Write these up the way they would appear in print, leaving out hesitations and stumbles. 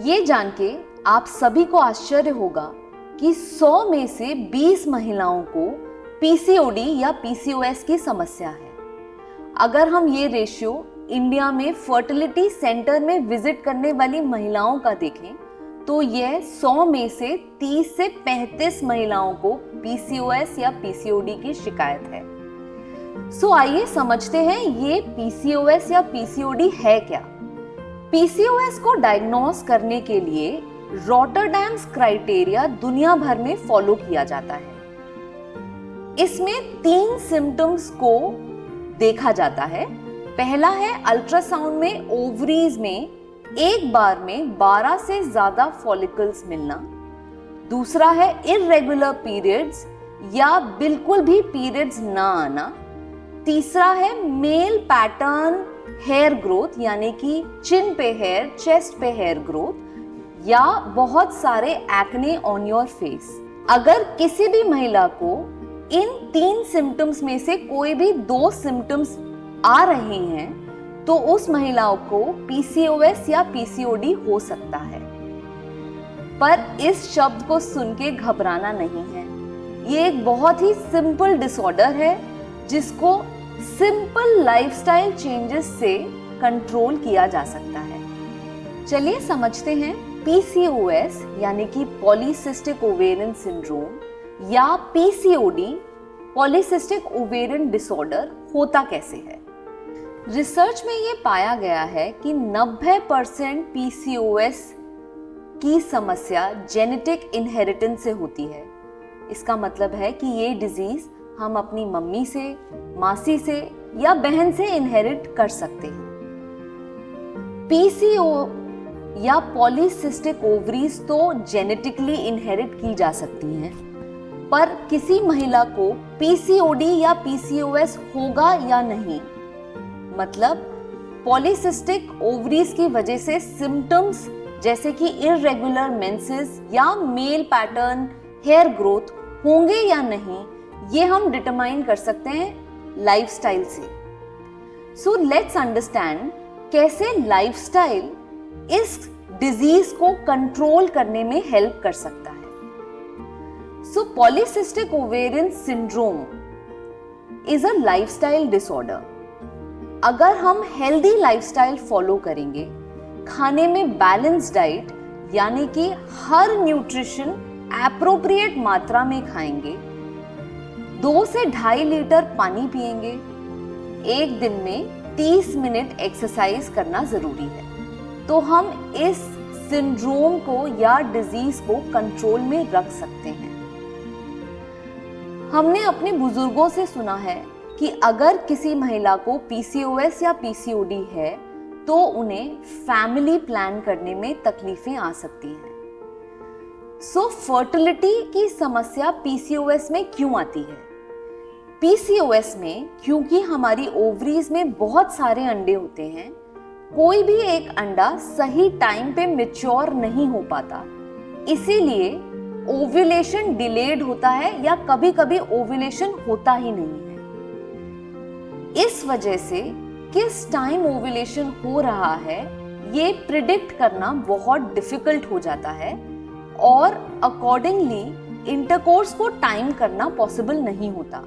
ये जान के आप सभी को आश्चर्य होगा कि 100 में से 20 महिलाओं को पीसीओडी या पीसीओएस की समस्या है। अगर हम ये रेशियो इंडिया में फर्टिलिटी सेंटर में विजिट करने वाली महिलाओं का देखें तो यह 100 में से 30 से 35 महिलाओं को पीसीओएस या पीसीओडी की शिकायत है। आइए समझते हैं ये पीसीओएस या पीसीओडी है क्या। पीसीओएस को डायग्नोस करने के लिए रॉटरडैम्स क्राइटेरिया दुनिया भर में फॉलो किया जाता है। इसमें 3 सिम्टम्स को देखा जाता है। पहला है अल्ट्रासाउंड में ओवरीज में एक बार में 12 से ज्यादा फॉलिकल्स मिलना। दूसरा है इर्रेगुलर पीरियड्स या बिल्कुल भी पीरियड्स ना आना। तीसरा है मेल पैटर्न हेयर ग्रोथ यानी कि चिन पे हेयर, चेस्ट पे हेयर ग्रोथ या बहुत सारे एक्ने ऑन योर फेस। अगर किसी भी महिला को इन 3 सिम्टम्स में से कोई भी 2 सिम्टम्स आ रहे हैं तो उस महिलाओं को पीसीओएस या पीसीओडी हो सकता है। पर इस शब्द को सुन के घबराना नहीं है। ये एक बहुत ही सिंपल डिसऑर्डर है जिसको सिंपल लाइफस्टाइल चेंजेस से कंट्रोल किया जा सकता है। चलिए समझते हैं पीसीओएस यानी कि पॉलीसिस्टिक ओवेरियन सिंड्रोम या पीसीओडी पॉलीसिस्टिक ओवेरियन डिसऑर्डर होता कैसे है। रिसर्च में ये पाया गया है कि 90% पीसीओएस की समस्या जेनेटिक इनहेरिटेंस से होती है। इसका मतलब है कि ये डिजीज हम अपनी मम्मी से, मासी से या बहन से इनहेरिट कर सकते हैं। पीसीओ या पॉलीसिस्टिक ओवरीज तो जेनेटिकली इनहेरिट की जा सकती हैं, पर किसी महिला को पीसीओडी या पीसीओएस होगा या नहीं, मतलब पॉलीसिस्टिक ओवरीज की वजह से सिम्टम्स जैसे कि इर्रेगुलर मेंसेस या मेल पैटर्न हेयर ग्रोथ होंगे या नहीं, ये हम डिटरमाइन कर सकते हैं लाइफस्टाइल से। सो लेट्स अंडरस्टैंड कैसे लाइफस्टाइल इस डिजीज को कंट्रोल करने में हेल्प कर सकता है। So polycystic ovarian syndrome is a lifestyle disorder. अगर हम हेल्दी लाइफस्टाइल फॉलो करेंगे, खाने में बैलेंस डाइट यानी कि हर न्यूट्रिशन एप्रोप्रिएट मात्रा में खाएंगे, 2 से 2.5 लीटर पानी पिएंगे, एक दिन में 30 मिनट एक्सरसाइज करना जरूरी है, तो हम इस सिंड्रोम को या डिजीज को कंट्रोल में रख सकते हैं। हमने अपने बुजुर्गों से सुना है कि अगर किसी महिला को पीसीओएस या पीसीओडी है तो उन्हें फैमिली प्लान करने में तकलीफें आ सकती हैं। सो फर्टिलिटी की समस्या पीसीओएस में क्यों आती है? पीसीओएस में क्योंकि हमारी ओवरीज में बहुत सारे अंडे होते हैं, कोई भी एक अंडा सही टाइम पे मैच्योर नहीं हो पाता, इसीलिए ओव्यूलेशन डिलेड होता है या कभी-कभी ओव्यूलेशन होता ही नहीं है। इस वजह से किस टाइम ओव्यूलेशन हो रहा है ये प्रिडिक्ट करना बहुत डिफिकल्ट हो जाता है और अकॉर्डिंगली इंटरकोर्स को टाइम करना पॉसिबल नहीं होता।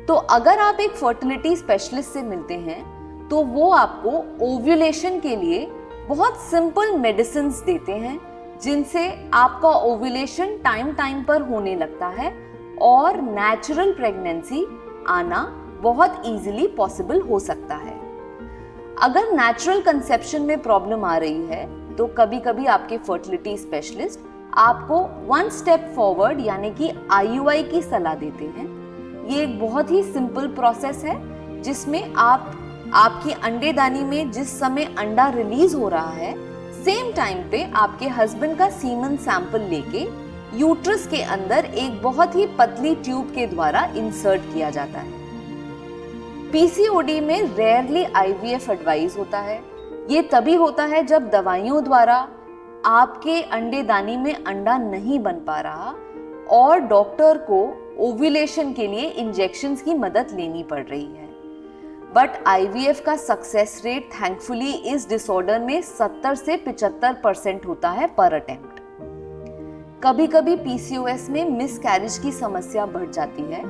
तो अगर आप एक फर्टिलिटी स्पेशलिस्ट से मिलते हैं तो वो आपको ओव्यूलेशन के लिए बहुत सिंपल मेडिसिन्स देते हैं जिनसे आपका ओव्यूलेशन टाइम पर होने लगता है और नेचुरल प्रेगनेंसी आना बहुत इजीली पॉसिबल हो सकता है। अगर नेचुरल कंसेप्शन में प्रॉब्लम आ रही है तो कभी-कभी आपके फर्टिलिटी स्पेशलिस्ट आपको 1 स्टेप फॉरवर्ड यानी कि आईयूआई की सलाह देते हैं। ये एक बहुत ही सिंपल प्रोसेस है जिसमें आपकी अंडेदानी में जिस समय अंडा रिलीज हो रहा है, सेम टाइम पे आपके हस्बैंड का सीमन सैंपल लेके यूट्रस के अंदर एक बहुत ही पतली ट्यूब के द्वारा इंसर्ट किया जाता है। पीसीओडी में रेयरली आईवीएफ एडवाइस होता है। ये तभी होता है जब दवाइयों द्वारा आपके अंडेदानी में अंडा नहीं बन पा रहा और डॉक्टर को ओव्यूलेशन के लिए इंजेक्शंस की मदद लेनी पड़ रही है। बट IVF का सक्सेस रेट थैंकफुली इस डिसऑर्डर में 70 से 75% होता है पर अटेम्प्ट। कभी कभी PCOS में मिसकैरेज की समस्या बढ़ जाती है,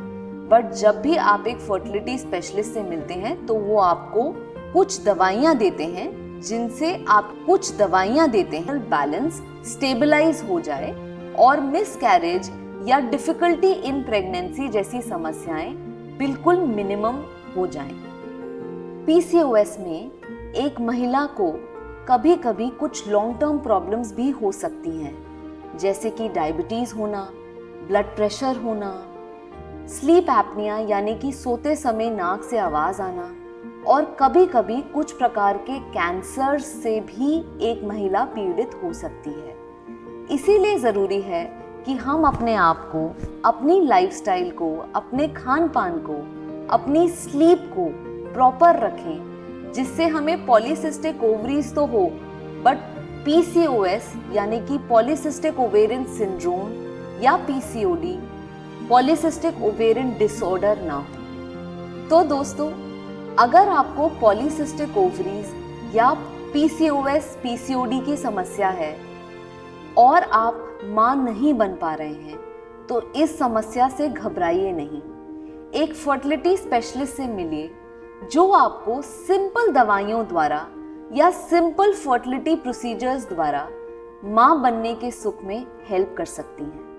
बट जब भी आप एक फर्टिलिटी स्पेशलिस्ट से मिलते हैं तो वो आपको कुछ दवाइयाँ देते हैं, जिनसे आप कुछ दवाइयाँ देते हैं बैलेंस स्टेबलाइज हो जाए और मिसकैरेज या डिफिकल्टी इन प्रेगनेंसी जैसी समस्याएं बिल्कुल मिनिमम हो जाएं। PCOS में एक महिला को कभी कभी कुछ लॉन्ग टर्म प्रॉब्लम्स भी हो सकती हैं, जैसे कि डायबिटीज होना, ब्लड प्रेशर होना, स्लीप एपनिया यानी कि सोते समय नाक से आवाज आना, और कभी कभी कुछ प्रकार के कैंसर से भी एक महिला पीड़ित हो सकती है। इसीलिए ज़रूरी है कि हम अपने आप को, अपनी लाइफस्टाइल को, अपने खान पान को, अपनी स्लीप को प्रॉपर रखें, जिससे हमें पॉलीसिस्टिक ओवरीज तो हो बट PCOS यानी कि पॉलीसिस्टिक ओवेरियन सिंड्रोम या PCOD, पॉलीसिस्टिक ओवेरियन डिसऑर्डर ना हो। तो दोस्तों, अगर आपको पॉलीसिस्टिक ओवरीज या PCOS PCOD की समस्या है और आप मां नहीं बन पा रहे हैं, तो इस समस्या से घबराइए नहीं। एक फर्टिलिटी स्पेशलिस्ट से मिलिए जो आपको सिंपल दवाइयों द्वारा या सिंपल फर्टिलिटी प्रोसीजर्स द्वारा मां बनने के सुख में हेल्प कर सकती हैं।